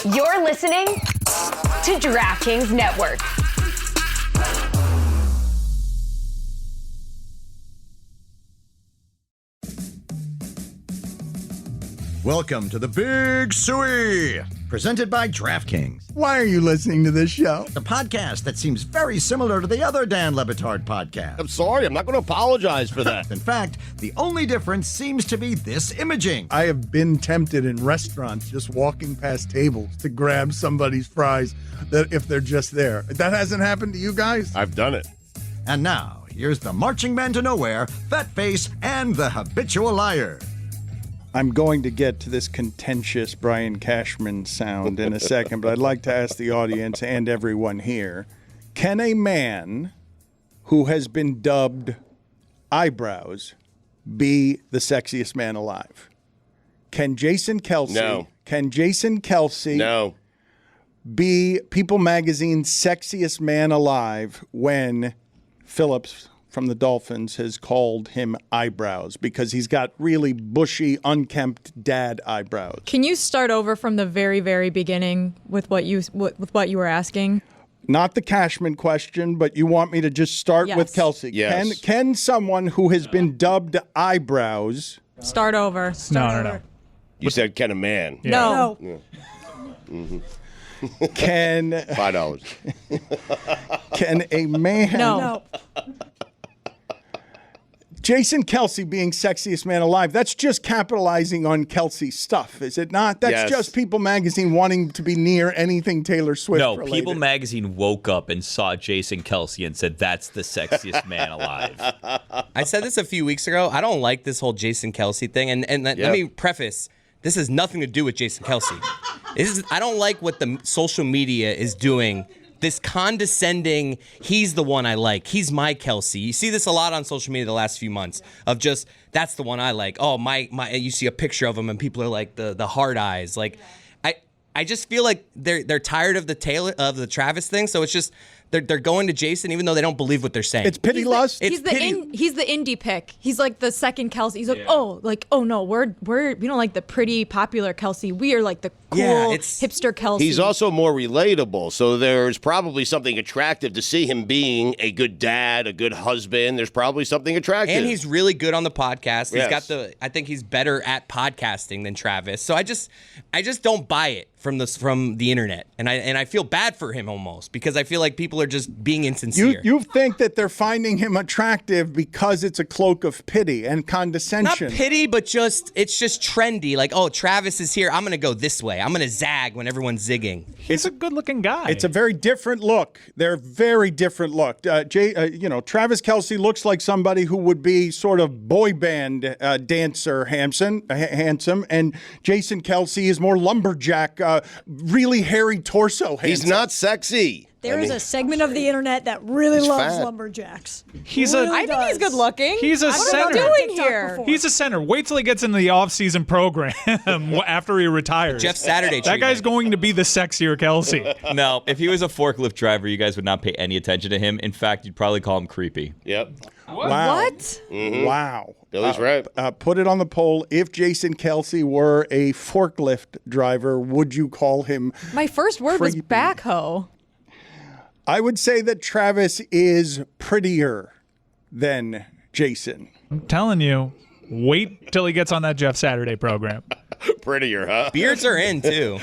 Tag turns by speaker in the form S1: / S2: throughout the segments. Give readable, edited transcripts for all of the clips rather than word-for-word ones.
S1: You're listening to DraftKings Network.
S2: Welcome to the Big Suey, presented by DraftKings.
S3: Why are you listening to this show?
S2: The podcast that seems very similar to the other Dan Le Batard podcast.
S4: I'm sorry, I'm not going to apologize for that.
S2: In fact, the only difference seems to be this imaging.
S3: I have been tempted in restaurants just walking past tables to grab somebody's fries that if they're just there. That hasn't happened to you guys?
S4: I've done it.
S2: And now, here's the marching man to nowhere, Fat Face, and the habitual liar.
S3: I'm going to get to this contentious Brian Cashman sound in a second, but I'd like to ask the audience and everyone here, can a man who has been dubbed eyebrows be the sexiest man alive? Can Jason Kelce?
S4: No.
S3: Can Jason Kelce
S4: No.
S3: be People Magazine's sexiest man alive when Phillips from the Dolphins has called him eyebrows because he's got really bushy, unkempt dad eyebrows?
S5: Can you start over from the very, very beginning with what you were asking?
S3: Not the Cashman question, but you want me to just start with Kelce.
S4: Yes.
S3: Can someone who has been dubbed eyebrows
S5: Start over.
S6: No.
S4: You said, can a man?
S6: Yeah.
S5: No.
S4: Yeah.
S3: can
S4: $5.
S3: can a man
S5: No.
S3: Jason Kelce being sexiest man alive, that's just capitalizing on Kelce's stuff, is it not? That's
S4: Yes.
S3: just People Magazine wanting to be near anything Taylor Swift
S7: No,
S3: related.
S7: People Magazine woke up and saw Jason Kelce and said, that's the sexiest man alive.
S8: I said this a few weeks ago. I don't like this whole Jason Kelce thing. And let me preface, this has nothing to do with Jason Kelce. I don't like what the social media is doing. This condescending, he's the one I like. He's my Kelce. You see this a lot on social media the last few months of just, that's the one I like. Oh, my you see a picture of him and people are like the hard eyes. Like, I just feel like they're tired of the Travis thing. So it's just, they're going to Jason even though they don't believe what they're saying.
S3: It's pity lust.
S5: He's the indie pick. He's like the second Kelce. He's like, oh no, we don't like the pretty popular Kelce. We are like the cool hipster Kelce.
S4: He's also more relatable, so there's probably something attractive to see him being a good dad, a good husband. There's probably something attractive.
S8: And he's really good on the podcast.
S4: Yes.
S8: He's got I think he's better at podcasting than Travis. So I just don't buy it from the internet. And I feel bad for him almost because I feel like people are just being insincere.
S3: You think that they're finding him attractive because it's a cloak of pity and condescension.
S8: Not pity, but it's just trendy. Like, oh, Travis is here. I'm going to go this way. I'm going to zag when everyone's zigging.
S6: He's a good-looking guy.
S3: It's a very different look. They're very different look. Travis Kelce looks like somebody who would be sort of boy band dancer, handsome, and Jason Kelce is more lumberjack, really hairy torso. Handsome.
S4: He's not sexy.
S9: There is a segment of the internet that really loves
S4: fat.
S9: lumberjacks.
S5: I think he's good looking.
S6: He's a center.
S5: What are we doing here?
S6: He's a center. Wait till he gets into the off-season program after he retires.
S8: Jeff Saturday.
S6: That guy's going to be the sexier Kelce.
S7: No, if he was a forklift driver, you guys would not pay any attention to him. In fact, you'd probably call him creepy.
S4: Yep.
S3: Wow.
S5: What?
S4: Mm-hmm.
S3: Wow.
S4: Billy's right.
S3: Put it on the poll. If Jason Kelce were a forklift driver, would you call him
S5: My first word was
S3: creepy?
S5: backhoe.
S3: I would say that Travis is prettier than Jason.
S6: I'm telling you, wait till he gets on that Jeff Saturday program.
S4: Prettier, huh?
S8: Beards are in, too.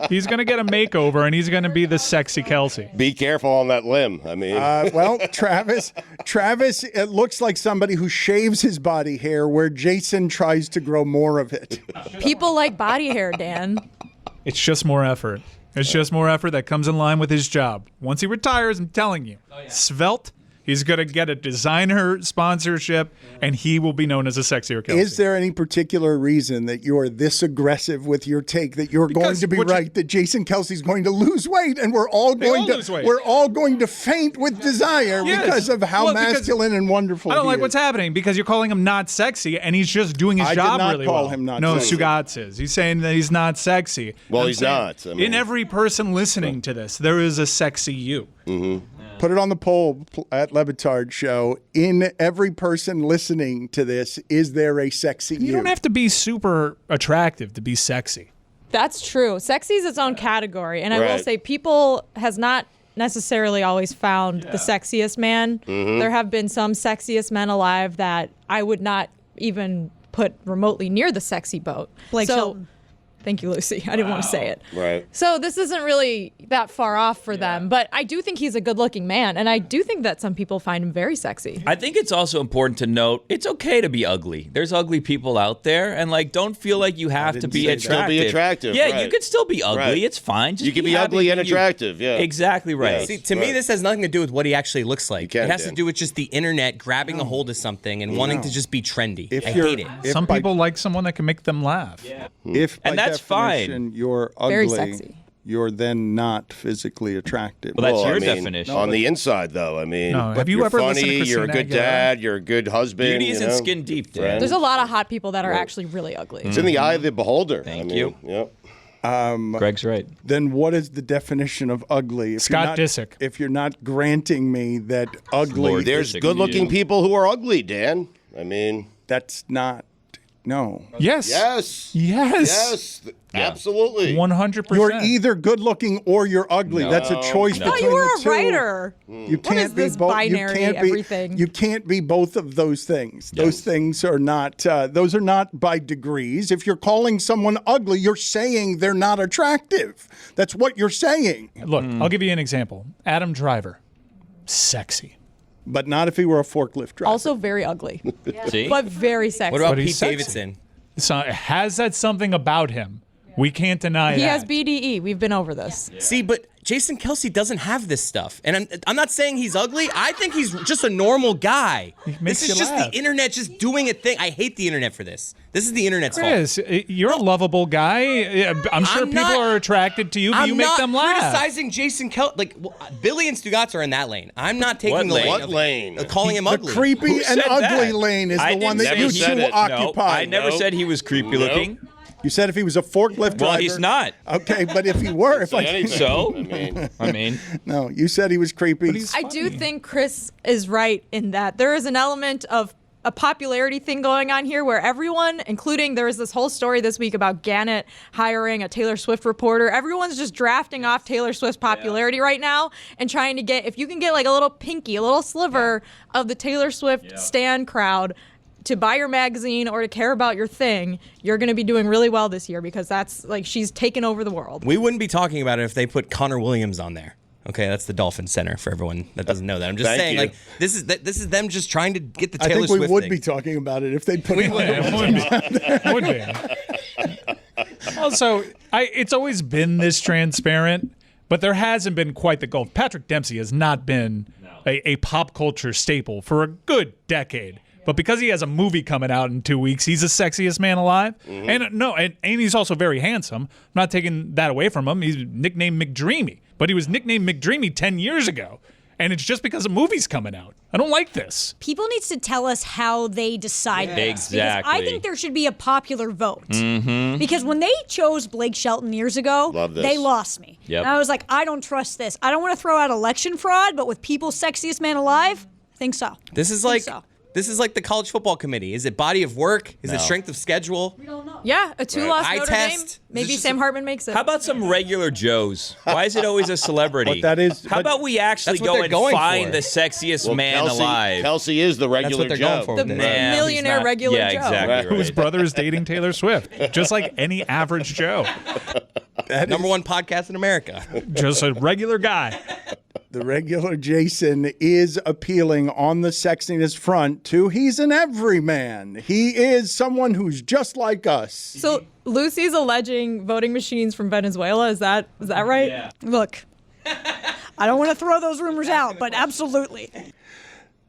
S6: He's going to get a makeover, and he's going to be the sexy Kelce.
S4: Be careful on that limb. I mean,
S3: Travis, it looks like somebody who shaves his body hair where Jason tries to grow more of it.
S5: People like body hair, Dan.
S6: It's just more effort. It's just more effort that comes in line with his job. Once he retires, I'm telling you, svelte, he's going to get a designer sponsorship, and he will be known as a sexier Kelce.
S3: Is there any particular reason that you're this aggressive with your take that you're going to be right, that Jason Kelce's going to lose weight, and we're all going to faint with desire because of how masculine and wonderful
S6: I don't
S3: he
S6: like
S3: is.
S6: what's happening because you're calling him not sexy, and he's just doing his job really well.
S3: I did not call him not
S6: No,
S3: sexy.
S6: Stugotz is. He's saying that he's not sexy.
S4: Well,
S6: I'm
S4: he's
S6: saying
S4: not. I mean,
S6: in every person listening to this, there is a sexy you.
S4: Mm-hmm.
S3: Put it on the poll at Le Batard Show. In every person listening to this, is there a sexy you?
S6: You don't have to be super attractive to be sexy.
S5: That's true. Sexy is its own category. And I will say people has not necessarily always found the sexiest man. There have been some sexiest men alive that I would not even put remotely near the sexy boat.
S9: Blake Shelton.
S5: Thank you, Lucy. I didn't want to say it.
S4: Right.
S5: So this isn't really that far off for them, but I do think he's a good-looking man, and I do think that some people find him very sexy.
S7: I think it's also important to note it's okay to be ugly. There's ugly people out there, and like don't feel like you have to be attractive.
S4: Still be attractive.
S7: Yeah,
S4: right.
S7: you could still be ugly.
S4: Right.
S7: It's fine. Just
S4: you can be
S7: happy
S4: ugly and
S7: being you.
S4: attractive. Yeah.
S7: Exactly right.
S8: See, to me, this has nothing to do with what he actually looks like. It has to do with just the internet grabbing a hold of something and wanting to just be trendy. I hate it.
S6: Some people like someone that can make them laugh.
S3: If by
S7: And that's
S3: definition
S7: fine.
S3: you're
S5: Very
S3: ugly,
S5: sexy.
S3: you're then not physically attractive.
S7: Well, that's
S4: Well,
S7: your
S4: I mean,
S7: definition.
S4: On the inside, though, I mean,
S6: No, have you
S4: you're
S6: ever listened to
S4: funny, you're a
S6: Christina
S4: good
S6: Aguilera?
S4: dad, you're a good husband.
S7: Beauty
S4: you
S7: isn't
S4: know?
S7: skin deep, Dan.
S4: Right.
S5: There's a lot of hot people that are actually really ugly.
S4: It's in the eye of the beholder.
S7: Thank
S4: I mean,
S7: you.
S4: Yep.
S7: Greg's right.
S3: Then what is the definition of ugly? If
S6: Scott
S3: you're not,
S6: Disick.
S3: If you're not granting me that ugly,
S7: Lord,
S4: There's
S7: Disick,
S4: good-looking
S7: you.
S4: people who are ugly, Dan. I mean,
S3: that's not. No.
S6: Yes.
S4: yes.
S6: Yes.
S4: Yes. Absolutely.
S6: 100%.
S3: You're either good looking or you're ugly. That's a choice
S5: Oh,
S3: between
S5: you were
S3: the
S5: a
S3: two.
S5: writer.
S3: You
S5: What
S3: can't
S5: is
S3: be
S5: this
S3: both.
S5: binary
S3: You can't
S5: everything?
S3: be. You can't be both of those things. Those things are not. Those are not by degrees. If you're calling someone ugly, you're saying they're not attractive. That's what you're saying.
S6: Look, I'll give you an example. Adam Driver. Sexy.
S3: But not if he were a forklift driver.
S5: Also very ugly,
S7: See?
S5: but very sexy.
S8: What about
S6: But he's
S8: Pete
S6: sexy.
S8: Davidson?
S6: So has that something about him? We can't deny
S5: He
S6: that.
S5: has BDE. We've been over this.
S8: See, but Jason Kelce doesn't have this stuff. And I'm not saying he's ugly. I think he's just a normal guy.
S6: makes
S8: This is
S6: you
S8: just
S6: laugh.
S8: the internet just doing a thing. I hate the internet for this. This is the internet's fault.
S6: Chris, you're a lovable guy. I'm sure
S8: I'm
S6: people
S8: not-
S6: are attracted to you, but
S8: I'm
S6: you make
S8: not
S6: them laugh.
S8: criticizing Jason Kelce. Like, Billy and Stugotz are in that lane. I'm not taking
S7: What
S8: the
S7: lane?
S8: lane.
S4: What
S8: of-
S4: lane?
S8: Calling him
S3: The
S8: ugly.
S3: creepy
S7: Who
S3: and
S7: said
S3: ugly
S7: that?
S3: lane is
S7: I
S3: the one
S7: didn't
S3: that
S7: say
S3: you
S7: he
S3: two
S7: said it.
S3: occupy.
S7: I never said he was creepy looking.
S3: You said if he was a forklift driver.
S7: Well, he's not.
S3: Okay, but if he were, if I
S4: Anything.
S7: So?
S4: I mean,
S7: I mean,
S3: no, you said he was creepy.
S5: I do think Chris is right in that there is an element of a popularity thing going on here where everyone, including there was this whole story this week about Gannett hiring a Taylor Swift reporter. Everyone's just drafting off Taylor Swift's popularity right now and trying to get, if you can get like a little pinky, a little sliver of the Taylor Swift stan crowd to buy your magazine or to care about your thing, you're going to be doing really well this year because that's like she's taken over the world.
S8: We wouldn't be talking about it if they put Connor Williams on there. Okay, that's the Dolphin Center for everyone that doesn't know that. I'm just
S4: Thank
S8: saying,
S4: you.
S8: like, this is them just trying to get the
S3: I
S8: Taylor
S3: think we
S8: Swift
S3: would
S8: thing.
S3: be talking about it if they put it
S6: Would be. Also, it's always been this transparent, but there hasn't been quite the gulf. Patrick Dempsey has not been a pop culture staple for a good decade. But because he has a movie coming out in 2 weeks, he's the sexiest man alive. And he's also very handsome. I'm not taking that away from him. He's nicknamed McDreamy. But he was nicknamed McDreamy 10 years ago. And it's just because a movie's coming out. I don't like this.
S9: People needs to tell us how they decide this. Because I
S7: Exactly.
S9: think there should be a popular vote.
S7: Mm-hmm.
S9: Because when they chose Blake Shelton years ago,
S4: Love this.
S9: they lost me.
S7: Yep.
S9: And I was like, I don't trust this. I don't want to throw out election fraud, but with people's sexiest man alive, I think so.
S8: This is
S9: I
S8: like
S9: think so.
S8: this is like the college football committee. Is it body of work? Is it strength of schedule?
S5: Yeah, a two-loss
S8: Eye
S5: Notre
S8: test.
S5: Dame.
S8: Is
S5: Maybe
S8: this just
S5: Sam Hartman makes it.
S7: how about some regular Joes? Why is it always a celebrity?
S3: But that is-
S7: How
S3: but-
S7: about we actually
S8: That's what
S7: go
S8: they're
S7: and
S8: going
S7: find
S8: for.
S7: the sexiest
S4: well,
S7: man alive?
S4: Kelsey is the regular
S8: they're
S4: Joe.
S8: going for
S5: the
S8: with this.
S7: Nah, he's
S5: millionaire
S7: not-
S5: regular
S7: yeah,
S5: Joe.
S7: exactly right.
S6: Whose brother is dating Taylor Swift. Just like any average Joe.
S8: Number one podcast in America.
S6: Just a regular guy.
S3: The regular Jason is appealing on the sexiness front to he's an everyman. He is someone who's just like us.
S5: So Lucy's alleging voting machines from Venezuela. Is that right?
S7: Yeah.
S9: Look, I don't want to throw those rumors out, but absolutely.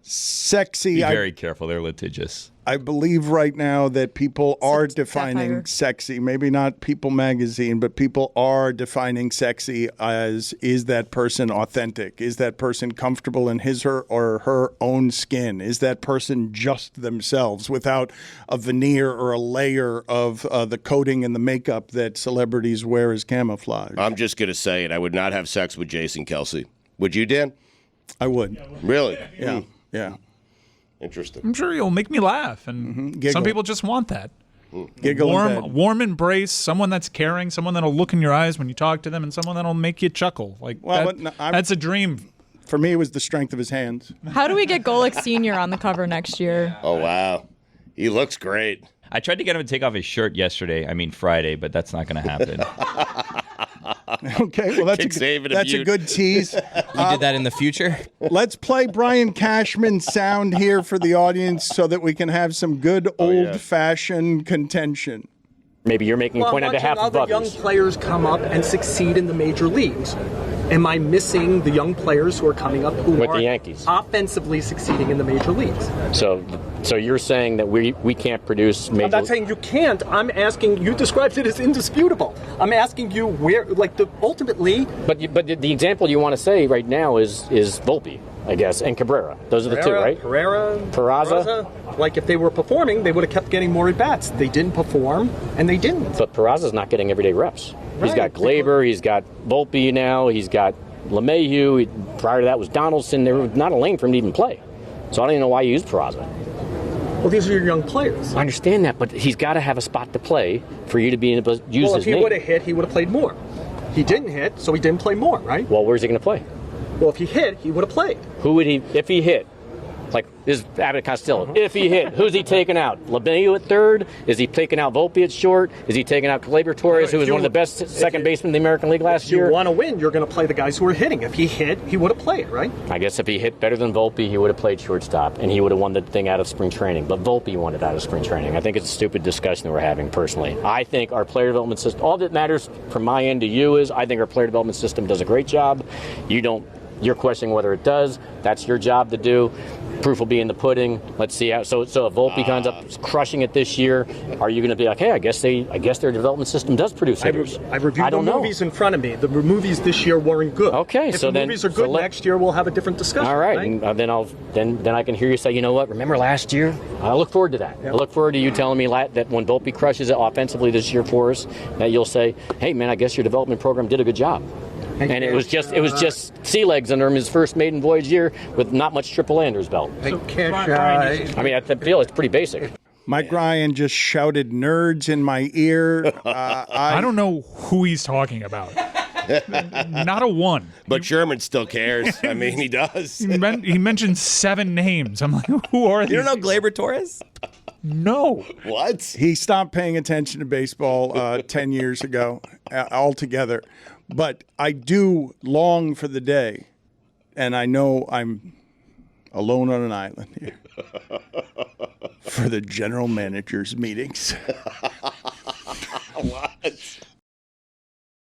S3: Sexy.
S7: Be very careful. They're litigious.
S3: I believe right now that people are
S5: Satire.
S3: defining sexy, maybe not People Magazine, but people are defining sexy as, is that person authentic? Is that person comfortable in his or her own skin? Is that person just themselves without a veneer or a layer of the coating and the makeup that celebrities wear as camouflage?
S4: I'm just going to say it. I would not have sex with Jason Kelce. Would you, Dan?
S3: I would.
S4: Really?
S3: Yeah. Yeah.
S4: Interesting.
S6: I'm sure he'll make me laugh. And
S3: Giggle.
S6: some people just want that.
S3: Giggle in bed.
S6: Warm embrace, someone that's caring, someone that'll look in your eyes when you talk to them, and someone that'll make you chuckle. That's a dream.
S3: For me, it was the strength of his hands.
S5: How do we get Golick Sr. on the cover next year?
S4: Oh, wow. He looks great.
S7: I tried to get him to take off his shirt Friday, but that's not going to happen.
S3: Okay, well, that's a good tease.
S8: You did that in the future?
S3: Let's play Brian Cashman sound here for the audience so that we can have some good old-fashioned contention.
S10: Maybe you're making a point on behalf of others.
S11: Young players come up and succeed in the major leagues. Am I missing the young players who are coming up who
S10: with
S11: are
S10: the Yankees
S11: offensively succeeding in the major leagues?
S10: So you're saying that we can't produce major.
S11: I'm not saying you can't. I'm asking. You described it as indisputable. I'm asking you where, ultimately.
S10: But the example you want to say right now is Volpe, I guess, and Cabrera. Those are the two, right? Peraza.
S11: Like if they were performing, they would have kept getting more at bats. They didn't perform, and they didn't.
S10: But Peraza's not getting everyday reps. He's got Glaber, he's got Volpe now, he's got LeMahieu. Prior to that was Donaldson. There was not a lane for him to even play. So I don't even know why you used Peraza.
S11: Well, these are your young players.
S10: I understand that, but he's got to have a spot to play for you to be able to use his name.
S11: Well, if he would have hit, he would have played more. He didn't hit, so he didn't play more, right?
S10: Well, where's he going to play?
S11: Well, if he hit, he would have played.
S10: Who would he, if he hit? Like, this is Abbott Costello. If he hit, who's he taking out? LeMahieu at third? Is he taking out Volpe at short? Is he taking out Glaber Torres, who was one of the best second basemen in the American League last year?
S11: If you want to win, you're going to play the guys who are hitting. If he hit, he would have played, right?
S10: I guess if he hit better than Volpe, he would have played shortstop, and he would have won the thing out of spring training. But Volpe won it out of spring training. I think it's a stupid discussion that we're having, personally. I think our player development system, all that matters from my end to you is I think our player development system does a great job. You're questioning whether it does. That's your job to do. Proof will be in the pudding. Let's see how. So if Volpe comes up crushing it this year, are you going to be like, hey, I guess their development system does produce hitters?
S11: I reviewed the movies in front of me. The movies this year weren't good.
S10: Okay,
S11: if the movies are good next year, we'll have a different discussion.
S10: All right, and then I can hear you say, you know what? Remember last year? I look forward to that. Yep. I look forward to you telling me that when Volpe crushes it offensively this year for us, that you'll say, hey man, I guess your development program did a good job. And it was just sea legs under him his first maiden voyage year with not much triple A under his belt. I mean, I feel it's pretty basic.
S3: Mike Ryan just shouted nerds in my ear.
S6: I don't know who he's talking about. Not a one.
S4: But Sherman still cares. I mean, he does.
S6: He mentioned 7 names. I'm like, who are these?
S8: You don't know Glaber Torres?
S6: No.
S4: What?
S3: He stopped paying attention to baseball 10 years ago altogether. But I do long for the day, and I know I'm alone on an island here, for the general manager's meetings.
S4: What?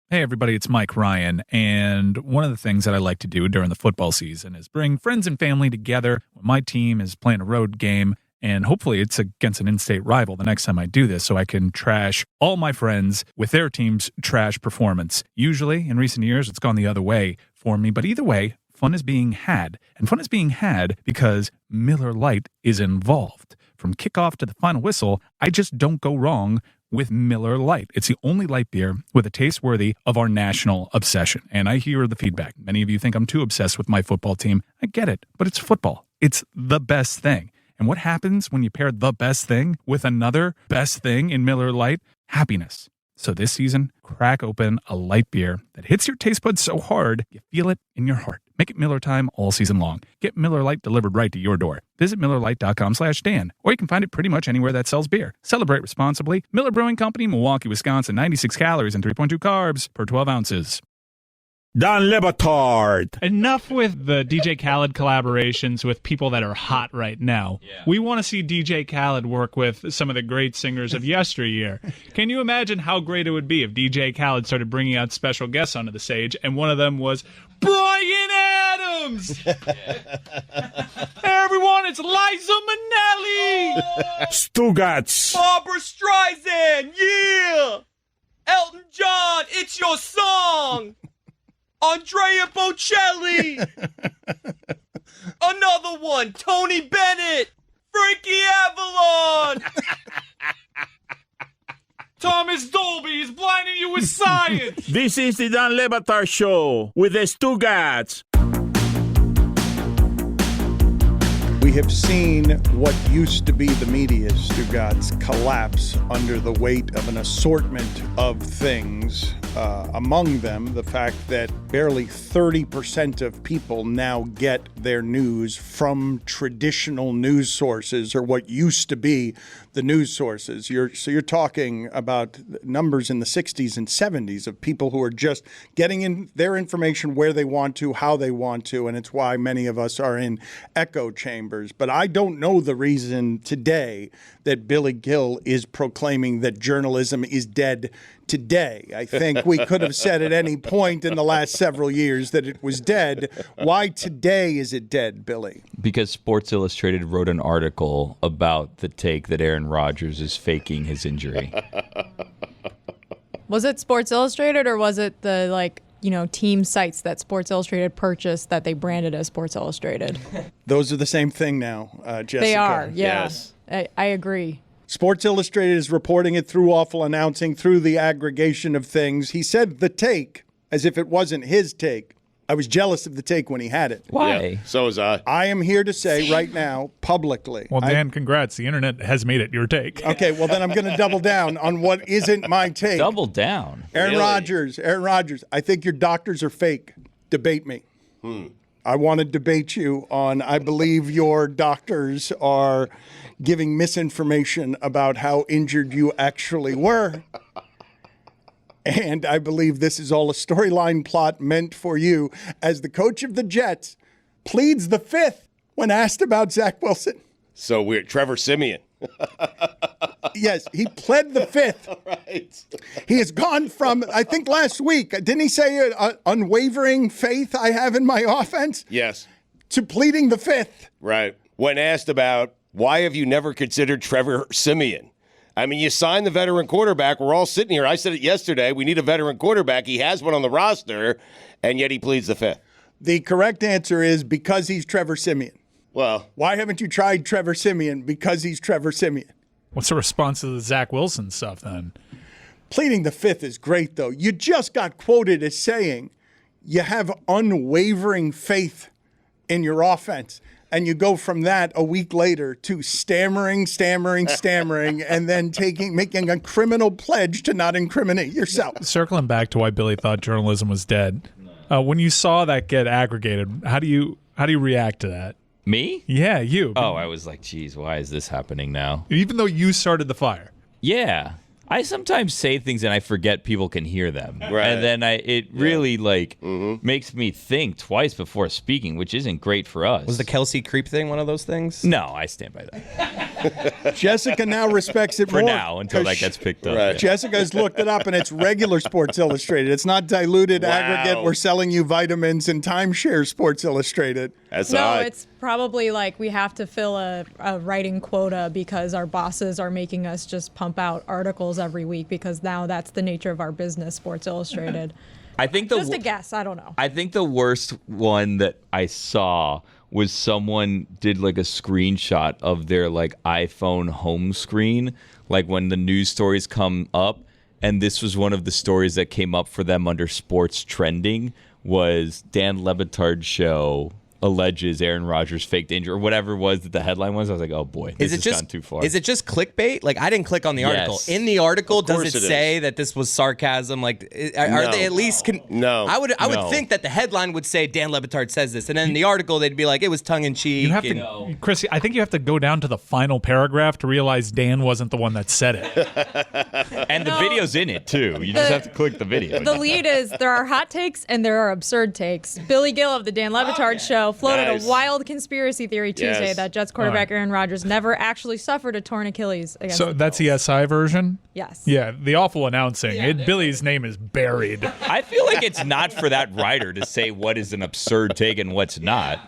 S6: Hey everybody, it's Mike Ryan, and one of the things that I like to do during the football season is bring friends and family together when my team is playing a road game. And hopefully it's against an in-state rival the next time I do this so I can trash all my friends with their team's trash performance. Usually, in recent years, it's gone the other way for me. But either way, fun is being had. And fun is being had because Miller Lite is involved. From kickoff to the final whistle, I just don't go wrong with Miller Lite. It's the only light beer with a taste worthy of our national obsession. And I hear the feedback. Many of you think I'm too obsessed with my football team. I get it, but it's football. It's the best thing. And what happens when you pair the best thing with another best thing in Miller Lite? Happiness. So this season, crack open a light beer that hits your taste buds so hard, you feel it in your heart. Make it Miller time all season long. Get Miller Lite delivered right to your door. Visit MillerLite.com/Dan, or you can find it pretty much anywhere that sells beer. Celebrate responsibly. Miller Brewing Company, Milwaukee, Wisconsin, 96 calories and 3.2 carbs per 12 ounces.
S12: Don Le Batard.
S6: Enough with the DJ Khaled collaborations with people that are hot right now. Yeah. We want to see DJ Khaled work with some of the great singers of yesteryear. Can you imagine how great it would be if DJ Khaled started bringing out special guests onto the stage, and one of them was Brian Adams? Hey everyone, it's Liza Minnelli.
S12: Stugotz.
S13: Barbara Streisand, yeah. Elton John, it's your song. Andrea Bocelli. Another one. Tony Bennett. Frankie Avalon. Thomas Dolby is blinding you with science.
S12: This is the Dan Le Batard Show with the Stugotz.
S3: We have seen what used to be the media, Stugotz, collapse under the weight of an assortment of things. Among them, the fact that barely 30% of people now get their news from traditional news sources, or what used to be the news sources. You're talking about numbers in the 60s and 70s of people who are just getting in their information where they want to, how they want to, and it's why many of us are in echo chambers. But I don't know the reason today that Billy Gill is proclaiming that journalism is dead today. I think we could have said at any point in the last several years that it was dead. Why today is it dead, Billy?
S7: Because Sports Illustrated wrote an article about the take that Aaron Rodgers is faking his injury.
S5: Was it Sports Illustrated or was it the team sites that Sports Illustrated purchased that they branded as Sports Illustrated?
S3: Those are the same thing now, Jessica.
S5: They are, yeah.
S4: Yes.
S5: I agree.
S3: Sports Illustrated is reporting it through Awful Announcing, through the aggregation of things. He said the take as if it wasn't his take. I was jealous of the take when he had it.
S7: Why?
S4: Yeah, so was I.
S3: I am here to say right now, publicly.
S6: Well, Dan, congrats. The internet has made it your take.
S3: Okay, well, then I'm going to double down on what isn't my take.
S7: Double down.
S3: Aaron Rodgers, I think your doctors are fake. Debate me. I want to debate you on, I believe your doctors are giving misinformation about how injured you actually were. And I believe this is all a storyline plot meant for you as the coach of the Jets pleads the fifth when asked about Zach Wilson.
S4: So weird. Trevor Siemian.
S3: Yes, he pled the fifth.
S4: Right.
S3: He has gone from, I think last week, didn't he say unwavering faith I have in my offense?
S4: Yes.
S3: To pleading the fifth.
S4: Right. When asked about why have you never considered Trevor Siemian? I mean, you signed the veteran quarterback. We're all sitting here. I said it yesterday. We need a veteran quarterback. He has one on the roster, and yet he pleads the fifth.
S3: The correct answer is because he's Trevor Siemian.
S4: Well,
S3: why haven't you tried Trevor Siemian? Because he's Trevor Siemian.
S6: What's the response to the Zach Wilson stuff then?
S3: Pleading the fifth is great, though. You just got quoted as saying you have unwavering faith in your offense. And you go from that a week later to stammering, and then making a criminal pledge to not incriminate yourself.
S6: Circling back to why Billy thought journalism was dead, when you saw that get aggregated, how do you react to that?
S7: Me?
S6: Yeah, you.
S7: Oh, I was like, geez, why is this happening now?
S6: Even though you started the fire.
S7: Yeah. I sometimes say things and I forget people can hear them.
S4: Right.
S7: And then it really makes me think twice before speaking, which isn't great for us.
S8: Was the Kelce creep thing one of those things?
S7: No, I stand by that.
S3: Jessica now respects it
S7: for
S3: more.
S7: now, until that gets picked up.
S4: Right.
S7: Yeah.
S3: Jessica's looked it up, and it's regular Sports Illustrated. It's not diluted aggregate. We're selling you vitamins and timeshare Sports Illustrated.
S4: That's
S5: No,
S4: odd.
S5: it's probably like we have to fill a writing quota because our bosses are making us just pump out articles every week because now that's the nature of our business, Sports Illustrated.
S7: I think
S5: Just a guess. I don't know.
S7: I think the worst one that I saw was someone did like a screenshot of their like iPhone home screen, like when the news stories come up, and this was one of the stories that came up for them under sports trending was Dan Le Batard's show alleges Aaron Rodgers faked injury or whatever it was that the headline was. I was like, oh boy, this has gone too far.
S8: Is it just clickbait? Like, I didn't click on the article.
S7: Yes.
S8: In the article, does it
S4: it
S8: say that this was sarcasm? Like, are they at least?
S4: No.
S8: I would think that the headline would say Dan Le Batard says this, and then in the article they'd be like, it was tongue in cheek.
S6: You have to, Chris. I think you have to go down to the final paragraph to realize Dan wasn't the one that said it.
S7: And the video's in it too. You just have to click the video.
S5: The lead is there are hot takes and there are absurd takes. Billy Gill of the Dan Le Batard Show floated
S4: Nice.
S5: a wild conspiracy theory Tuesday that Jets quarterback Aaron Rodgers never actually suffered a torn Achilles against
S6: So
S5: the
S6: that's
S5: Bills.
S6: the SI version?
S5: Yes.
S6: Yeah, the awful announcing. Billy's name is buried.
S7: I feel like it's not for that writer to say what is an absurd take and what's not.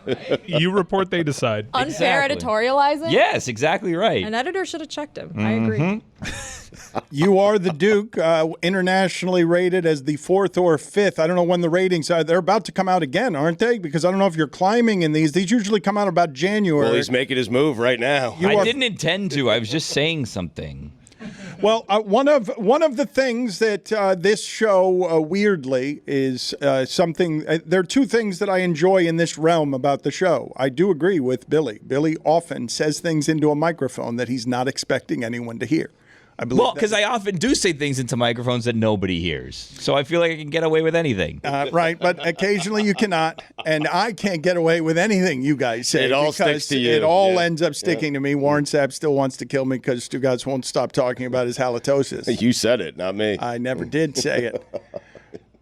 S6: You report, they decide.
S5: Unfair
S7: Exactly.
S5: editorializing?
S7: Yes, exactly right.
S5: An editor should have checked him. I agree.
S3: You are the Duke, internationally rated as the 4th or 5th. I don't know when the ratings are. They're about to come out again, aren't they? Because I don't know if you're climbing in these. These usually come out about January.
S4: Well, he's making his move right now.
S7: I didn't intend to. I was just saying something.
S3: Well, one of the things that this show weirdly is something. There are two things that I enjoy in this realm about the show. I do agree with Billy. Billy often says things into a microphone that he's not expecting anyone to hear. I believe.
S7: Well, because I often do say things into microphones that nobody hears, so I feel like I can get away with anything.
S3: Right, but occasionally you cannot, and I can't get away with anything you guys say.
S4: It all
S3: because
S4: sticks to you.
S3: It all
S4: Yeah.
S3: ends up sticking to me. Warren Sapp still wants to kill me because Stugotz won't stop talking about his halitosis.
S4: You said it, not me.
S3: I never did say it.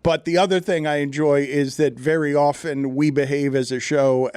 S3: But the other thing I enjoy is that very often we behave as a show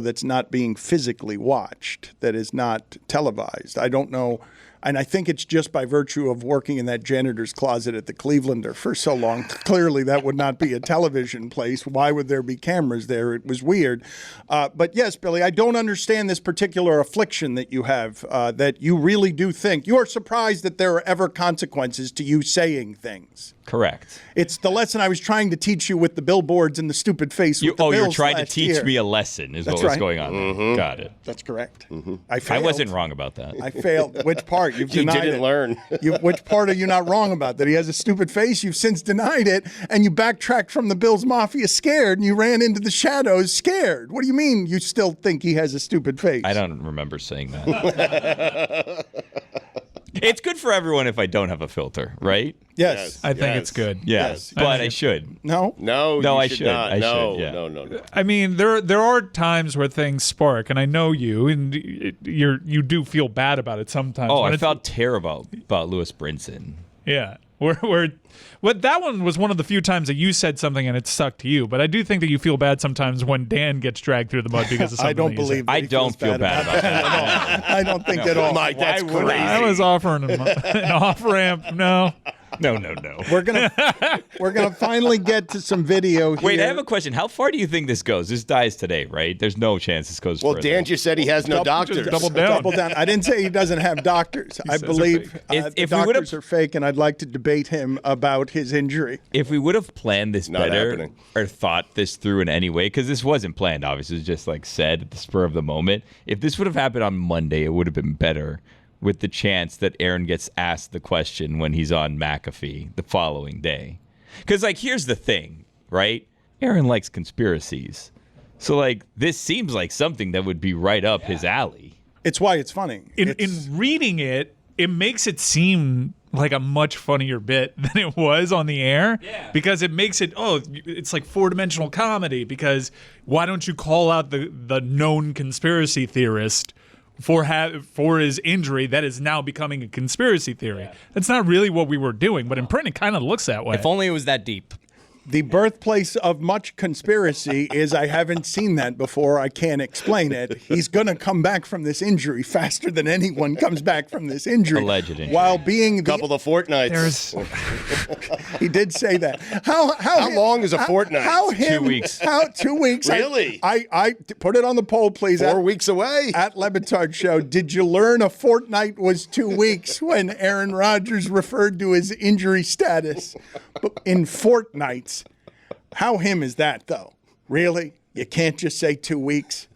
S3: that's not being physically watched, that is not televised. I don't know. And I think it's just by virtue of working in that janitor's closet at the Clevelander for so long. Clearly, that would not be a television place. Why would there be cameras there? It was weird. But yes, Billy, I don't understand this particular affliction that you have, that you really do think. You are surprised that there are ever consequences to you saying things.
S7: Correct.
S3: It's the lesson I was trying to teach you with the billboards and the stupid face with the
S7: you're
S3: Bills
S7: trying to
S3: last
S7: teach
S3: year.
S7: me a lesson is
S3: That's
S7: what was
S3: right.
S7: going on there.
S4: Mm-hmm.
S7: Got it.
S3: That's correct.
S4: Mm-hmm.
S3: I
S7: I wasn't wrong about that.
S3: I failed. Which part? You've
S4: You
S3: denied
S4: didn't
S3: it.
S4: learn.
S3: Which part are you not wrong about? That he has a stupid face? You've since denied it, and you backtracked from the Bills Mafia scared, and you ran into the shadows scared. What do you mean you still think he has a stupid face?
S7: I don't remember saying that. It's good for everyone if I don't have a filter, right?
S3: Yes.
S6: I think it's good.
S7: Yes, but I should.
S3: No?
S4: No,
S7: No,
S4: you
S7: I
S4: should
S7: should.
S4: not.
S7: I
S4: No,
S7: should, yeah.
S4: no.
S6: I mean, there are times where things spark, and I know you, and you do feel bad about it sometimes.
S7: Oh,
S6: when
S7: I
S6: it's-
S7: felt terrible about Lewis Brinson.
S6: Yeah. That one was one of the few times that you said something and it stuck to you. But I do think that you feel bad sometimes when Dan gets dragged through the mud because of something.
S3: I don't
S6: that you
S3: believe
S6: said.
S3: that
S7: I
S3: he
S7: don't
S3: feels
S7: feel bad about that
S3: at all. I don't think at all.
S4: Mike, that's
S7: Why would
S4: crazy.
S6: I was offering him an off ramp. No.
S7: No.
S3: We're gonna finally get to some video here.
S7: Wait, I have a question. How far do you think this goes? This dies today, right? There's no chance this goes
S4: Well,
S7: further.
S4: Dan just said he has no doctors.
S6: double down.
S3: Double down. I didn't say he doesn't have doctors. I
S6: says they're
S3: believe
S6: fake.
S7: If
S3: the
S7: we would've-
S3: doctors are fake, and I'd like to debate him about his injury.
S7: If we would have planned this
S4: Not
S7: better
S4: happening.
S7: or thought this through in any way, because this wasn't planned, obviously, it was just like said at the spur of the moment. If this would have happened on Monday, it would have been better with the chance that Aaron gets asked the question when he's on McAfee the following day. Because, like, here's the thing, right? Aaron likes conspiracies. So, like, this seems like something that would be right up his alley.
S3: It's why it's funny.
S6: In reading it, it makes it seem like a much funnier bit than it was on the air. Yeah. Because it makes it, it's like four-dimensional comedy. Because why don't you call out the known conspiracy theorist for his injury that is now becoming a conspiracy theory? Yeah. That's not really what we were doing, but in print it kind of looks that way.
S8: If only it was that deep.
S3: The birthplace of much conspiracy is I haven't seen that before. I can't explain it. He's going to come back from this injury faster than anyone comes back from this injury.
S7: Alleged injury.
S3: While being the
S4: Couple of fortnights.
S3: he did say that. How
S4: long is a fortnight?
S7: 2 weeks.
S3: 2 weeks.
S4: Really?
S3: I put it on the poll, please.
S4: 4 weeks away.
S3: At Batard Show, did you learn a fortnight was 2 weeks when Aaron Rodgers referred to his injury status in fortnights? How him is that, though? Really? You can't just say 2 weeks?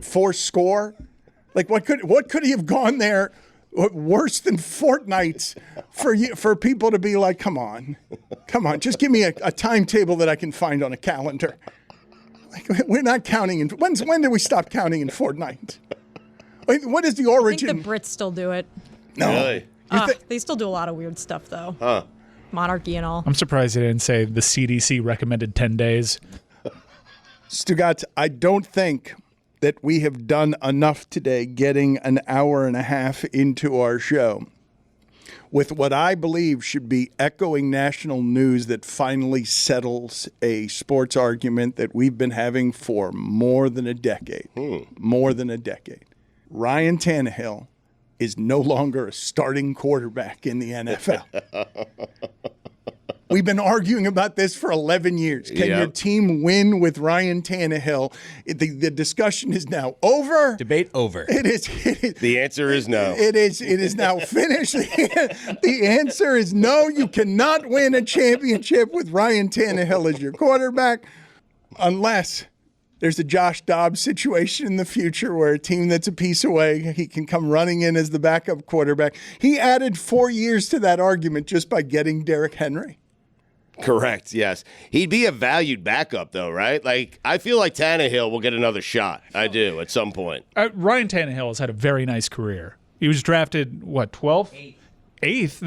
S3: Four score? Like, what could he have gone there worse than fortnights for people to be like, come on, just give me a timetable that I can find on a calendar. Like, we're not counting in. When did we stop counting in fortnights? What is the origin?
S5: I think the Brits still do it.
S3: No.
S4: Really?
S5: They still do a lot of weird stuff, though.
S4: Huh.
S5: Monarchy and all.
S6: I'm surprised they didn't say the CDC recommended 10 days.
S3: Stugotz, I don't think that we have done enough today getting an hour and a half into our show with what I believe should be echoing national news that finally settles a sports argument that we've been having for more than a decade. More than a decade. Ryan Tannehill is no longer a starting quarterback in the NFL. We've been arguing about this for 11 years. Can your team win with Ryan Tannehill? The discussion is now over.
S8: Debate over.
S3: It is.
S4: The answer is no.
S3: It is now finished. The answer is no. You cannot win a championship with Ryan Tannehill as your quarterback unless There's a Josh Dobbs situation in the future where a team that's a piece away, he can come running in as the backup quarterback. He added 4 years to that argument just by getting Derrick Henry.
S4: Correct, yes. He'd be a valued backup, though, right? Like, I feel like Tannehill will get another shot. I do, at some point.
S6: Ryan Tannehill has had a very nice career. He was drafted, 12th? 8th?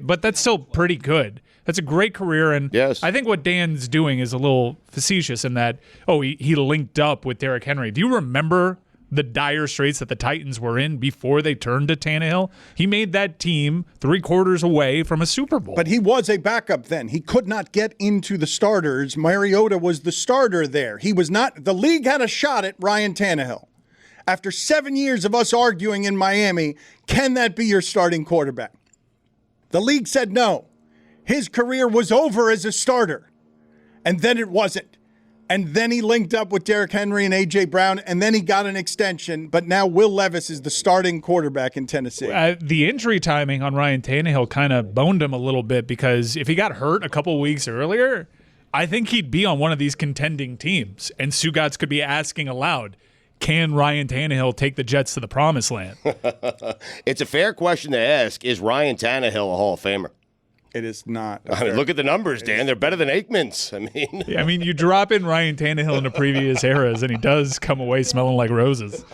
S6: But that's still pretty good. That's a great career, and
S4: yes.
S6: I think what Dan's doing is a little facetious in that, he linked up with Derrick Henry. Do you remember the dire straits that the Titans were in before they turned to Tannehill? He made that team 3/4 away from a Super Bowl.
S3: But he was a backup then. He could not get into the starters. Mariota was the starter there. He was not. The league had a shot at Ryan Tannehill. After 7 years of us arguing in Miami, can that be your starting quarterback? The league said no. His career was over as a starter. And then it wasn't. And then he linked up with Derrick Henry and A.J. Brown, and then he got an extension. But now Will Levis is the starting quarterback in Tennessee.
S6: The injury timing on Ryan Tannehill kind of boned him a little bit, because if he got hurt a couple weeks earlier, I think he'd be on one of these contending teams. And Stugotz could be asking aloud, can Ryan Tannehill take the Jets to the promised land?
S4: It's a fair question to ask. Is Ryan Tannehill a Hall of Famer?
S3: It is not.
S4: Look at the numbers, Dan. They're better than Aikman's.
S6: I mean, you drop in Ryan Tannehill into previous eras, and he does come away smelling like roses.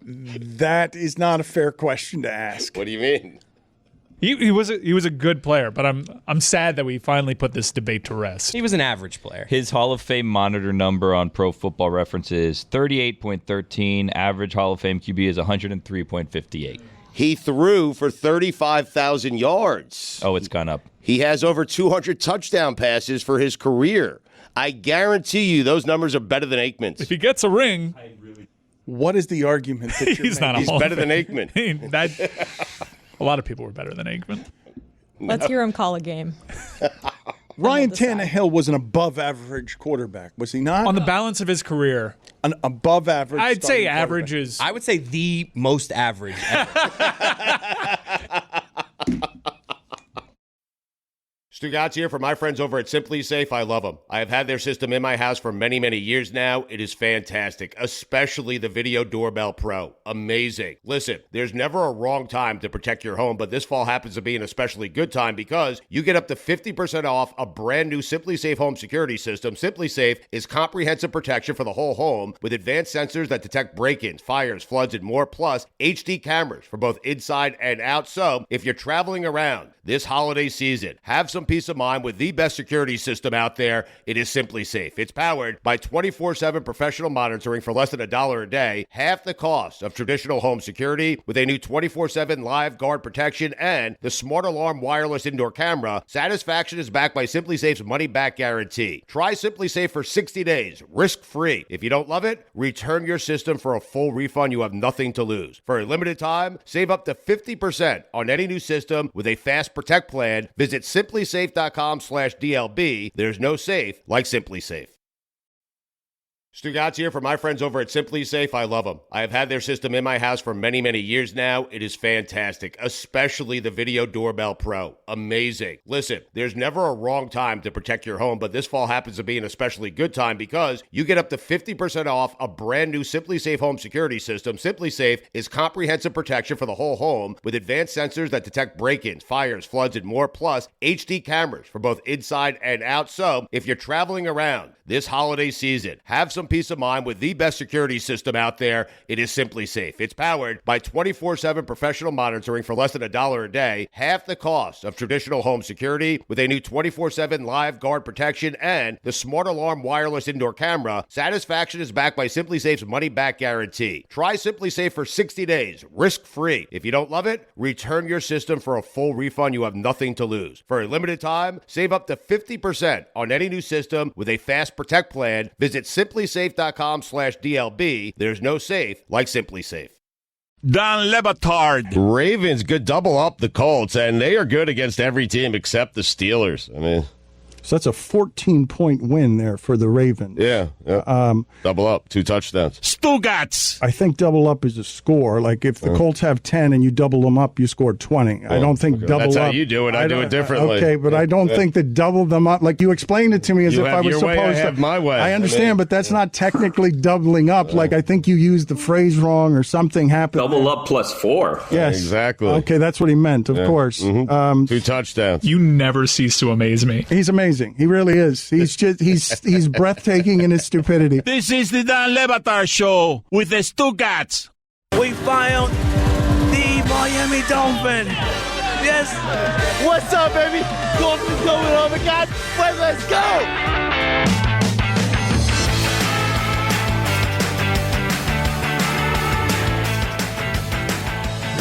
S3: That is not a fair question to ask.
S4: What do you mean?
S6: He was a good player, but I'm sad that we finally put this debate to rest.
S8: He was an average player.
S7: His Hall of Fame monitor number on Pro Football Reference is 38.13. Average Hall of Fame QB is 103.58.
S4: He threw for 35,000 yards.
S7: Oh, it's gone up.
S4: He has over 200 touchdown passes for his career. I guarantee you those numbers are better than Aikman's.
S6: If he gets a ring,
S3: what is the argument that you're
S6: he's not a
S4: He's
S6: Hall
S4: better
S6: of
S4: than
S6: Fame.
S4: Aikman.
S6: A lot of people were better than Aikman.
S5: Let's hear him call a game.
S3: Ryan Tannehill was an above-average quarterback, was he not?
S6: On the balance of his career,
S3: an above-average.
S6: I'd say average is.
S8: I would say the most average ever.
S4: Stugotz here for my friends over at Simply Safe. I love them. I have had their system in my house for many, many years now. It is fantastic, especially the Video Doorbell Pro. Amazing. Listen, there's never a wrong time to protect your home, but this fall happens to be an especially good time because you get up to 50% off a brand new Simply Safe home security system. Simply Safe is comprehensive protection for the whole home with advanced sensors that detect break-ins, fires, floods, and more, plus HD cameras for both inside and out. So if you're traveling around this holiday season, have some peace of mind with the best security system out there. It is Simply Safe. It's powered by 24/7 professional monitoring for less than $1 a day, half the cost of traditional home security, with a new 24/7 live guard protection and the Smart Alarm wireless indoor camera. Satisfaction is backed by Simply Safe's money-back guarantee. Try Simply Safe for 60 days, risk-free. If you don't love it, return your system for a full refund. You have nothing to lose. For a limited time, save up to 50% on any new system with a Fast Protect plan. Visit simplysafe.com/DLB. There's no safe like Simply Safe. Stugotz here for my friends over at Simply Safe. I love them. I have had their system in my house for many, many years now. It is fantastic, especially the Video Doorbell Pro. Amazing. Listen, there's never a wrong time to protect your home, but this fall happens to be an especially good time because you get up to 50% off a brand new Simply Safe home security system. Simply Safe is comprehensive protection for the whole home with advanced sensors that detect break-ins, fires, floods, and more, plus HD cameras for both inside and out. So if you're traveling around this holiday season, have some peace of mind with the best security system out there. It is Simply Safe. It's powered by 24/7 professional monitoring for less than $1 a day, half the cost of traditional home security, with a new 24/7 live guard protection and the Smart Alarm wireless indoor camera. Satisfaction is backed by Simply Safe's money-back guarantee. Try Simply Safe for 60 days, risk-free. If you don't love it, return your system for a full refund. You have nothing to lose. For a limited time, save up to 50% on any new system with a Fast Protect plan. Visit simplysafe.com/DLB. There's no safe like Simply Safe.
S12: Dan Le Batard.
S4: Ravens good double up the Colts, and they are good against every team except the Steelers. I mean,
S3: So that's a 14-point win there for the Ravens.
S4: Yeah. Double up, 2 touchdowns.
S12: Stugotz.
S3: I think double up is a score. Like if the Colts have 10 and you double them up, you score 20. I don't think double
S4: That's
S3: up.
S4: how you do it. I do it differently.
S3: Okay, but I don't think that double them up. Like you explained it to me as
S4: You
S3: if
S4: have
S3: I was
S4: your
S3: supposed
S4: way, I
S3: to.
S4: have my way.
S3: I understand, but that's not technically doubling up. Like I think you used the phrase wrong or something happened.
S14: Double up plus 4.
S3: Yes,
S4: exactly.
S3: Okay, that's what he meant. Of course.
S4: 2 touchdowns.
S6: You never cease to amaze me.
S3: He's amazing. He really is. He's breathtaking in his stupidity.
S12: This is the Dan Le Batard Show with the Stugotz.
S13: We found the Miami Dolphin. Yes. What's up, baby? Dolphins going on the God. Let's go.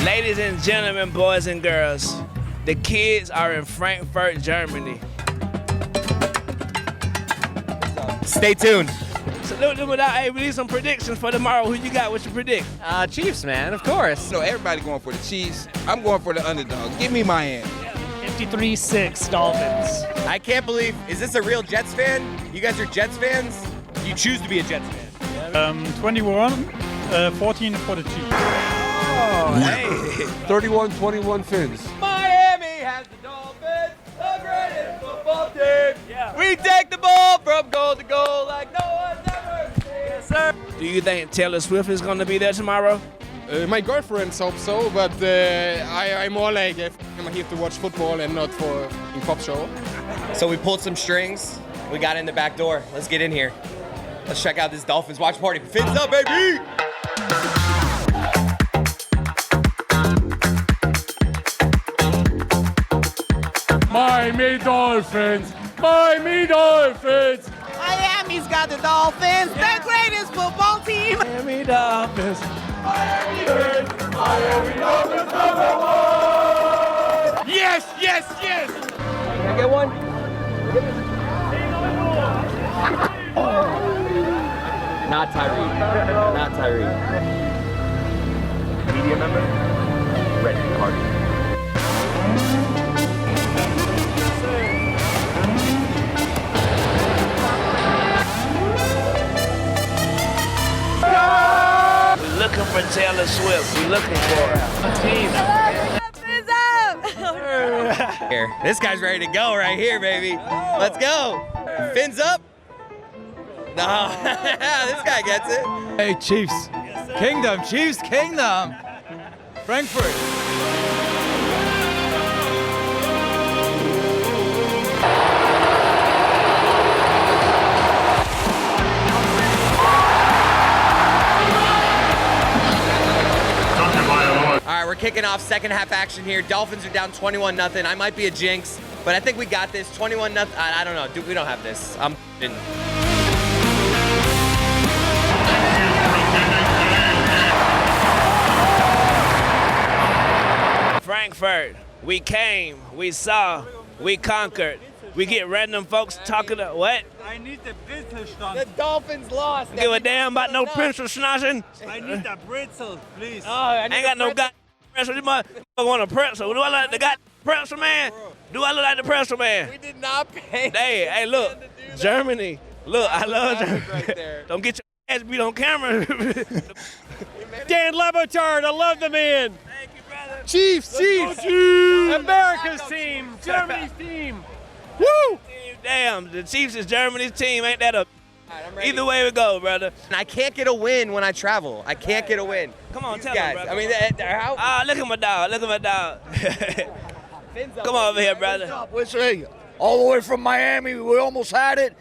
S13: Ladies and gentlemen, boys and girls, the kids are in Frankfurt, Germany.
S8: Stay tuned.
S13: Salute them without, hey, we need some predictions for tomorrow. Who you got? What you predict?
S15: Chiefs, man, of course. No, everybody going for the Chiefs. I'm going for the underdog. Give me Miami.
S16: 53-6 Dolphins.
S8: I can't believe, is this a real Jets fan? You guys are Jets fans? You choose to be a Jets fan.
S16: 14 for the Chiefs.
S13: Oh, hey.
S15: 31-21 Fins.
S13: Miami has the Dolphins, the greatest football team. Yeah. We take the ball from goal to goal like no one's ever seen. Yes, sir. Do you think Taylor Swift is going to be there tomorrow?
S15: My girlfriend hopes so, but I'm more like I'm here to watch football and not for a pop show.
S8: So we pulled some strings. We got in the back door. Let's get in here. Let's check out this Dolphins watch party. Fins up, baby!
S13: Miami Dolphins! Miami Dolphins!
S17: Miami's got the Dolphins, the greatest football team.
S13: Miami Dolphins!
S17: Miami Dolphins number 1!
S13: Yes, yes, yes!
S8: Can I get one? Not Tyreek. Not Tyreek.
S13: Media member? Red card. We're looking for Taylor Swift. We're looking for her. Team.
S8: Here, this guy's ready to go right here, baby. Let's go. Fins up. No, this guy gets it.
S18: Hey, Chiefs. Kingdom, Chiefs, Kingdom. Frankfurt.
S8: All right, we're kicking off second half action here. Dolphins are down 21-0. I might be a jinx, but I think we got this. 21-0. I don't know. Dude, we don't have this. I'm in.
S13: Frankfurt, we came, we saw, we conquered. We get random folks talking to what?
S18: I need the Brezelstand.
S8: The Dolphins lost.
S13: Give a damn about no pencil schnozzing.
S18: I need the Brezel, please.
S13: Oh, I ain't got no goddamn pretzel. This motherfucker want a pretzel. Do I look like the goddamn pretzel man? Do I look like the pretzel man?
S8: We did not pay.
S13: Hey, look, Germany. Look, I love Germany. Right don't get your ass beat on camera.
S18: Dan Le Batard, I love the man.
S13: Thank you, brother.
S18: Chiefs, America's team, Germany's team. Woo!
S13: Damn, the Chiefs is Germany's team. Ain't that a... Either way we go, brother.
S8: And I can't get a win when I travel. I can't get a win.
S13: Come on,
S8: These
S13: tell
S8: guys.
S13: him, brother.
S8: I mean, how?
S13: Look at my dog. Look at my dog. Come on over here, brother.
S19: We say all the way from Miami. We almost had it.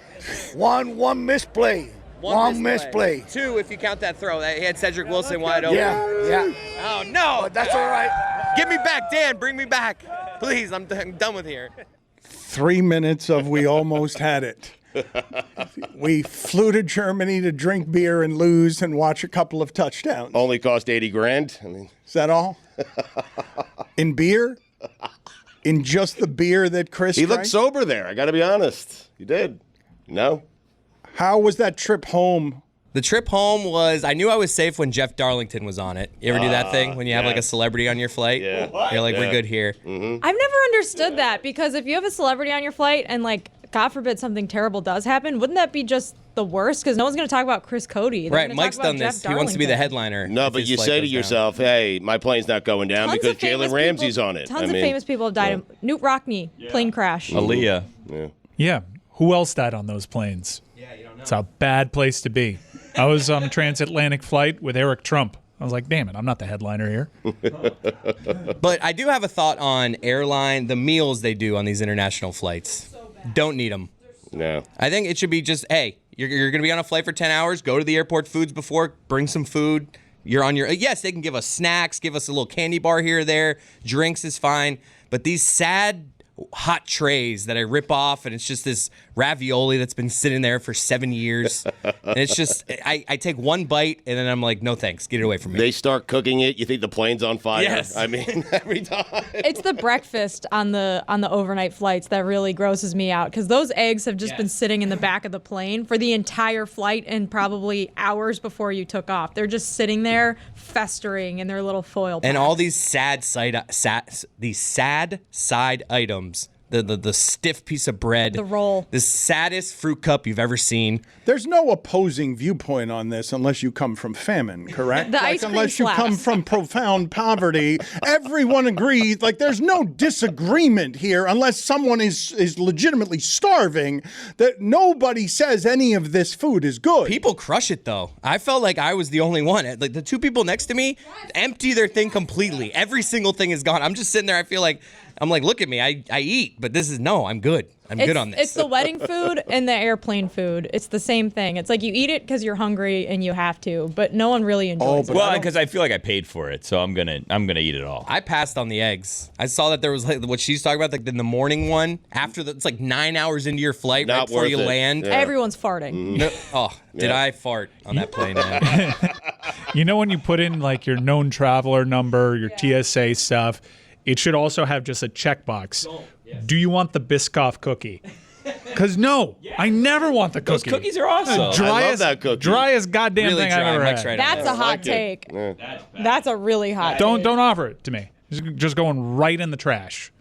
S19: One misplay. One misplay.
S8: 2 if you count that throw. He had Cedric Wilson wide open.
S19: Yeah.
S8: Oh, no.
S19: But that's all right.
S8: Get me back, Dan. Bring me back. Please, I'm done with here.
S3: 3 minutes of we almost had it. We flew to Germany to drink beer and lose and watch a couple of touchdowns.
S4: Only cost $80,000. I mean,
S3: is that all? In beer? In just the beer that Chris
S4: he
S3: drank?
S4: looked sober there. I got to be honest. He did. No.
S3: How was that trip home?
S8: The trip home was, I knew I was safe when Jeff Darlington was on it. You ever do that thing when you have like a celebrity on your flight?
S4: Yeah.
S8: You're like, we're good here.
S5: I've never understood that because if you have a celebrity on your flight and like God forbid something terrible does happen, wouldn't that be just the worst? Because no one's going to talk about Chris Cody. They're
S8: Right,
S5: gonna
S8: Mike's
S5: talk about
S8: done this.
S5: Jeff
S8: He wants to be the
S5: Darlington.
S8: headliner.
S4: No,
S8: if
S4: but
S8: his
S4: you
S8: flight
S4: say to
S8: goes down.
S4: yourself, hey, my plane's not going down
S5: Tons
S4: because
S5: of famous
S4: Jalen Ramsey's
S5: people-
S4: on it.
S5: Tons of famous people have died. Newt Rockne, plane crash.
S7: Aaliyah.
S4: Yeah.
S6: Yeah. Who else died on those planes? Yeah, you don't know. It's a bad place to be. I was on a transatlantic flight with Eric Trump. I was like, damn it, I'm not the headliner here.
S8: But I do have a thought on the meals they do on these international flights. Don't need them.
S4: No.
S8: I think it should be just, hey, you're going to be on a flight for 10 hours. Go to the airport foods before. Bring some food. You're on your. Yes, they can give us snacks, give us a little candy bar here or there. Drinks is fine. But these sad hot trays that I rip off, and it's just this ravioli that's been sitting there for 7 years. And it's just, I take one bite, and then I'm like, no thanks, get it away from me.
S4: They start cooking it. You think the plane's on fire?
S8: Yes.
S4: I mean, every time.
S5: It's the breakfast on the overnight flights that really grosses me out, because those eggs have just been sitting in the back of the plane for the entire flight and probably hours before you took off. They're just sitting there festering in their little foil packs.
S8: And all these sad side items. The stiff piece of bread.
S5: The roll.
S8: The saddest fruit cup you've ever seen.
S3: There's no opposing viewpoint on this unless you come from famine, correct?
S5: The ice cream
S3: unless you
S5: slaps.
S3: come from profound poverty, everyone agrees. Like, there's no disagreement here unless someone is legitimately starving. That nobody says any of this food is good.
S8: People crush it though. I felt like I was the only one. Like the two people next to me empty their thing completely. Every single thing is gone. I'm just sitting there. I feel like I'm like, look at me. I eat, but this is I'm good. I'm good on this.
S5: It's the wedding food and the airplane food. It's the same thing. It's like you eat it because you're hungry and you have to, but no one really enjoys it.
S7: Well, because I feel like I paid for it, so I'm gonna eat it all.
S8: I passed on the eggs. I saw that there was like what she's talking about, like in the morning one. After it's like 9 hours into your flight, right before you land.
S5: Yeah. Everyone's farting.
S8: No, did I fart on that plane? Man?
S6: You know when you put in like your known traveler number, your TSA stuff, it should also have just a checkbox. Do you want the Biscoff cookie? Because no, I never want the cookie.
S7: Those cookies are awesome.
S6: Driest goddamn
S8: Really
S6: thing
S8: dry.
S6: I've ever
S8: Mike's
S6: had.
S8: right.
S5: That's a hot take. That's a really hot take.
S6: Don't offer it to me. Just going right in the trash.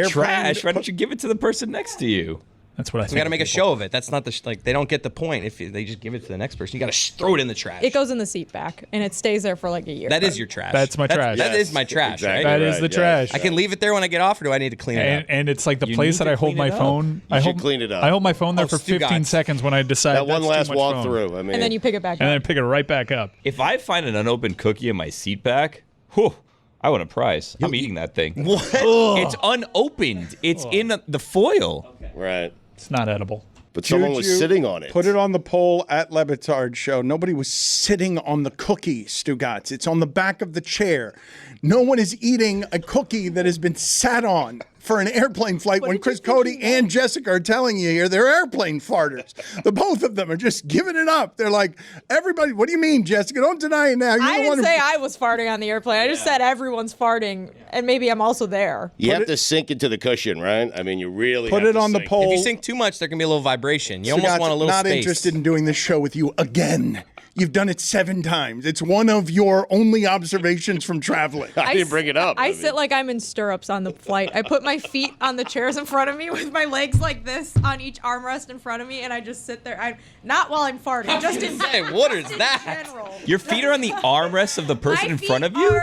S7: Trash? Why don't you give it to the person next to you?
S6: That's what I think.
S8: We got to make a show of it. That's not they don't get the point if they just give it to the next person. You got to throw it in the trash.
S5: It goes in the seat back, and it stays there for like a year.
S8: That is your trash.
S6: That's my trash.
S8: That is my trash,
S4: exactly
S8: right?
S6: That is the trash.
S8: I can leave it there when I get off, or do I need to clean it up?
S6: And it's like the
S7: You
S6: place
S7: need
S6: that
S7: to
S6: I hold
S7: clean
S6: my
S7: it
S6: phone.
S4: You should clean it up.
S6: I hold my phone there for 15
S8: Stugotz.
S6: seconds when I decide
S4: That one
S6: that's
S4: last
S6: too much
S4: walk
S6: phone.
S4: through. I mean,
S5: And then you pick it back
S6: And then I
S5: up.
S6: pick it right back up.
S7: If I find an unopened cookie in my seat back, whew, I want a prize. I'm eating that thing.
S8: What?
S7: It's unopened. It's in the foil.
S4: right.
S6: It's not edible.
S4: But someone was
S3: Juju,
S4: sitting on it.
S3: Put it on the poll at Batard Show. Nobody was sitting on the cookie, Stugotz. It's on the back of the chair. No one is eating a cookie that has been sat on for an airplane flight when Chris Cody and Jessica are telling you here they're airplane farters. The both of them are just giving it up. They're like, everybody, what do you mean, Jessica? Don't deny it now. You're
S5: I
S3: the one
S5: didn't
S3: who-
S5: say I was farting on the airplane. I just said everyone's farting, and maybe I'm also there.
S4: You have to sink into the cushion, right? I mean, you really
S3: Put
S4: have
S3: it
S4: to
S3: on the
S4: sink.
S3: poll.
S8: If you sink too much, there can be a little vibration. You almost
S3: Stugotz,
S8: want a little
S3: not
S8: space.
S3: interested in doing this show with you again. You've done it 7 times. It's one of your only observations from traveling.
S4: I didn't bring it up.
S5: I sit like I'm in stirrups on the flight. I put my feet on the chairs in front of me with my legs like this on each armrest in front of me, and I just sit there. Not while I'm farting. Just in
S8: what is that?
S5: general.
S7: Your feet are on the armrest of the person in front of you?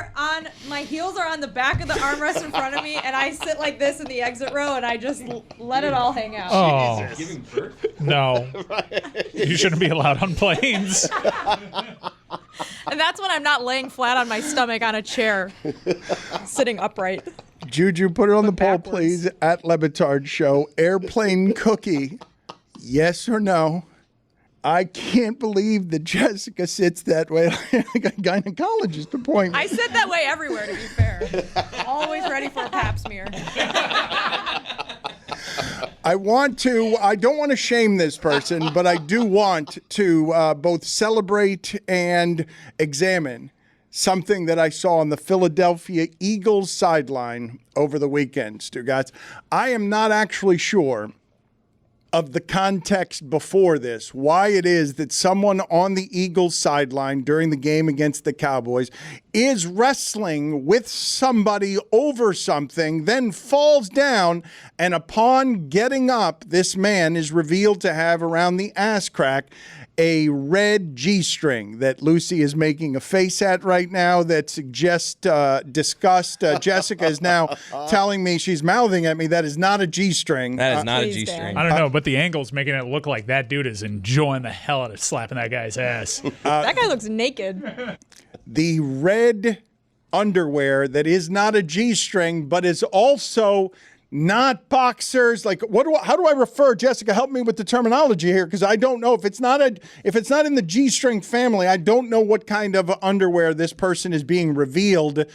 S5: My heels are on the back of the armrest in front of me, and I sit like this in the exit row, and I just let it all hang out.
S6: Oh. No. You shouldn't be allowed on planes.
S5: And that's when I'm not laying flat on my stomach on a chair, sitting upright.
S3: Juju, put it on the poll, please, at Batard Show. Airplane cookie, yes or no? I can't believe that Jessica sits that way like a gynecologist appointment.
S5: I sit that way everywhere, to be fair. Always ready for a pap smear.
S3: I don't want to shame this person, but I do want to both celebrate and examine something that I saw on the Philadelphia Eagles sideline over the weekend, Stugotz. I am not actually sure of the context before this, why it is that someone on the Eagles sideline during the game against the Cowboys is wrestling with somebody over something, then falls down, and upon getting up, this man is revealed to have around the ass crack a red G-string that Lucy is making a face at right now that suggests disgust. Jessica is now telling me, she's mouthing at me, that is not a G-string.
S8: That is not a G-string.
S6: I don't know, but the angle's making it look like that dude is enjoying the hell out of slapping that guy's ass.
S5: That guy looks naked.
S3: The red underwear that is not a G-string, but is also not boxers. Like, how do I refer? Jessica, help me with the terminology here, because I don't know if it's not in the G-string family. I don't know what kind of underwear this person is being revealed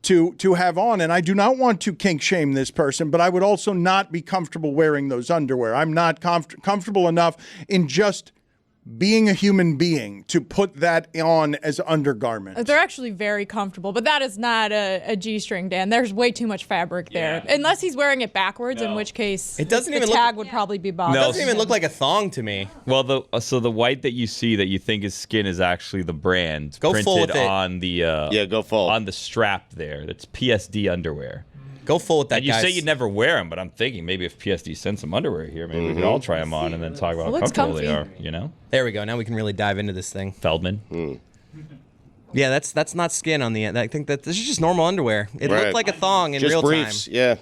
S3: to have on, and I do not want to kink shame this person, but I would also not be comfortable wearing those underwear. I'm not comfortable enough in just being a human being to put that on as undergarment.
S5: They're actually very comfortable, but that is not a G-string, Dan. There's way too much fabric there. Unless he's wearing it backwards, in which case
S8: it doesn't
S5: the
S8: even
S5: tag would probably be bothered.
S8: It doesn't even look like a thong to me.
S7: Well, so the white that you see that you think is skin is actually the brand
S8: Go
S7: printed
S8: full with it.
S7: on the
S4: go full
S7: on the strap there. That's PSD underwear.
S8: Go full with that.
S7: And you
S8: guys.
S7: say you'd never wear them, but I'm thinking maybe if PSD sends some underwear here, maybe we could all try them on and then talk about how
S5: looks
S7: comfortable they
S5: comfy.
S7: are. You know,
S8: There we go. Now we can really dive into this thing.
S7: Feldman.
S8: Yeah, that's not skin on the end. I think that this is just normal underwear. It
S4: Right.
S8: looked like a thong in
S4: Just
S8: real
S4: briefs,
S8: time.
S4: yeah.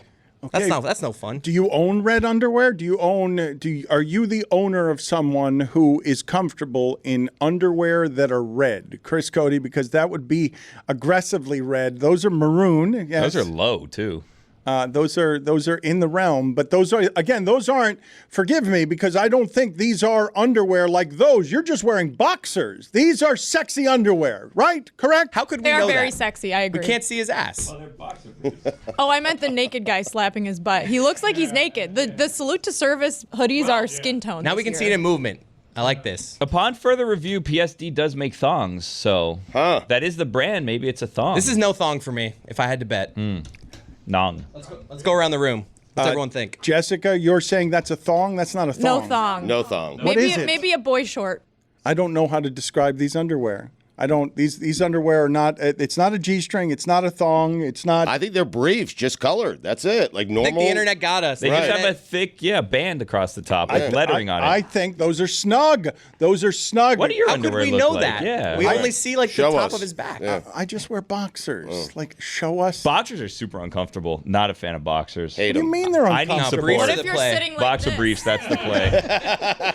S3: Okay.
S8: That's no fun.
S3: Do you own red underwear? Are you the owner of someone who is comfortable in underwear that are red? Chris Cody, because that would be aggressively red. Those are maroon. Yes.
S7: Those are low too.
S3: Those are in the realm, but those aren't, forgive me, because I don't think these are underwear like those. You're just wearing boxers. These are sexy underwear, right? Correct?
S8: How could we
S5: They're
S8: know
S5: very
S8: that?
S5: sexy, I agree.
S8: We can't see his ass.
S5: Oh, I meant the naked guy slapping his butt. He looks like he's naked. The salute to service hoodies are skin tone.
S8: Now we can see it in movement. I like this.
S7: Upon further review, PSD does make thongs, so that is the brand. Maybe it's a thong.
S8: This is no thong for me, if I had to bet.
S7: Nong.
S8: Let's go around the room. What's everyone think?
S3: Jessica, you're saying that's a thong? That's not a
S5: No
S3: thong.
S5: thong.
S4: No thong.
S3: What is it?
S5: Maybe a boy short.
S3: I don't know how to describe these underwear. These underwear are not, it's not a G-string, it's not a thong, it's not.
S4: I think they're briefs, just colored. That's it. Like
S8: I
S4: normal.
S8: think the internet got us.
S7: They just have a thick, band across the top with lettering on it.
S3: I think those are snug. Those are snug.
S7: What do your
S8: How could
S7: underwear
S8: we
S7: look
S8: know
S7: like?
S8: that?
S7: Yeah.
S8: We only see like the
S4: Show
S8: top
S4: us.
S8: of his back.
S4: Yeah.
S3: I just wear boxers. Like, show us.
S7: Boxers are super uncomfortable. Not a fan of boxers.
S4: Hate
S3: What do you
S4: them.
S3: mean they're
S7: I need
S3: uncomfortable?
S7: support.
S5: What if you're
S8: play.
S5: sitting like
S7: Boxer
S5: this?
S7: briefs, that's the play.